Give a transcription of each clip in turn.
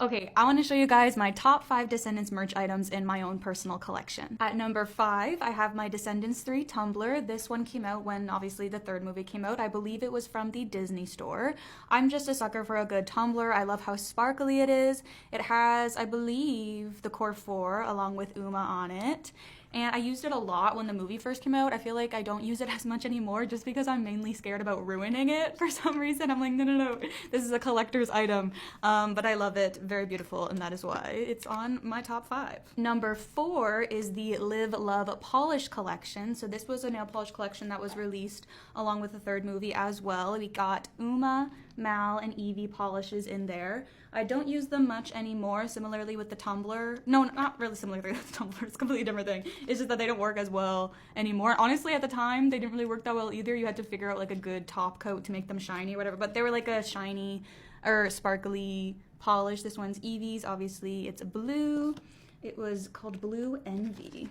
Okay, I want to show you guys my top 5 Descendants merch items in my own personal collection. At number 5, I have my Descendants 3 tumbler. This one came out when obviously the third movie came out. I believe it was from the Disney store. I'm just a sucker for a good tumbler. I love how sparkly it is. It has, I believe, the core 4 along with Uma on it. And I used it a lot when the movie first came out. I feel like I don't use it as much anymore just because I'm mainly scared about ruining it for some reason. I'm like, no, this is a collector's item. But I love it, very beautiful, and that is why it's on my top 5. Number 4 is the Live Love Polish collection. So this was a nail polish collection that was released along with the third movie as well. We got Uma, Mal, and Evie polishes in there. I don't use them much anymore, similarly with the tumbler. No, not really similarly with the tumbler, it's a completely different thing. It's just that they don't work as well anymore. Honestly, at the time, they didn't really work that well either. You had to figure out like a good top coat to make them shiny or whatever, but they were like a shiny or sparkly polish. This one's Evie's, obviously it's blue. It was called Blue Envy.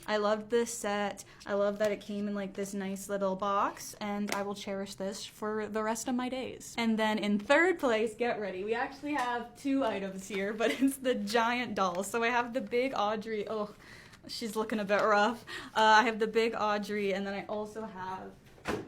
I loved this set. I love that it came in like this nice little box, and I will cherish this for the rest of my days. And then in third place, get ready. We actually have 2 items here, but it's the giant doll. So I have the big Audrey. Oh, she's looking a bit rough. I have the big Audrey, and then I also have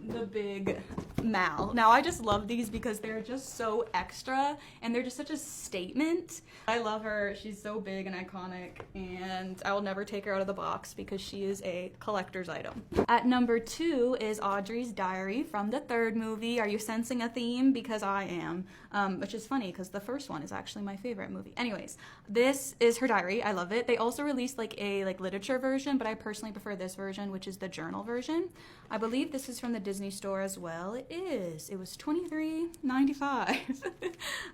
the big Mal. Now I just love these because they're just so extra and they're just such a statement. I love her. She's so big and iconic, and I will never take her out of the box because she is a collector's item. At number 2 is Audrey's diary from the third movie. Are you sensing a theme? Because I am, which is funny because the first one is actually my favorite movie. Anyways, this is her diary. I love it. They also released like a literature version, but I personally prefer this version, which is the journal version. I believe this is from the Disney store as well. It is. It was $23.95.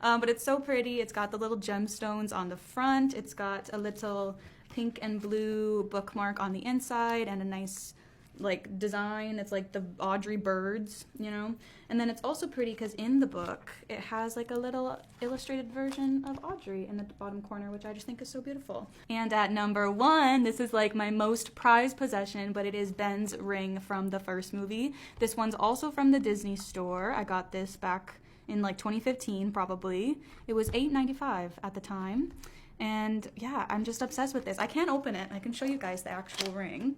But it's so pretty. It's got the little gemstones on the front. It's got a little pink and blue bookmark on the inside and a nice like design. It's like the Audrey birds, you know? And then it's also pretty because in the book it has like a little illustrated version of Audrey in the bottom corner, which I just think is so beautiful. And at number 1, this is like my most prized possession, but it is Ben's ring from the first movie. This one's also from the Disney store. I got this back in like 2015 probably. It was $8.95 at the time. And yeah, I'm just obsessed with this. I can't open it. I can show you guys the actual ring.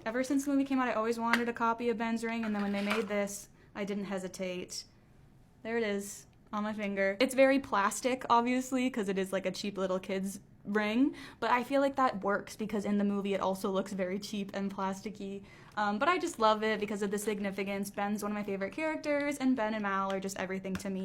Ever since the movie came out, I always wanted a copy of Ben's ring, and then when they made this, I didn't hesitate. There it is on my finger. It's very plastic, obviously, because it is like a cheap little kid's ring, but I feel like that works because in the movie it also looks very cheap and plasticky. But I just love it because of the significance. Ben's one of my favorite characters, and Ben and Mal are just everything to me.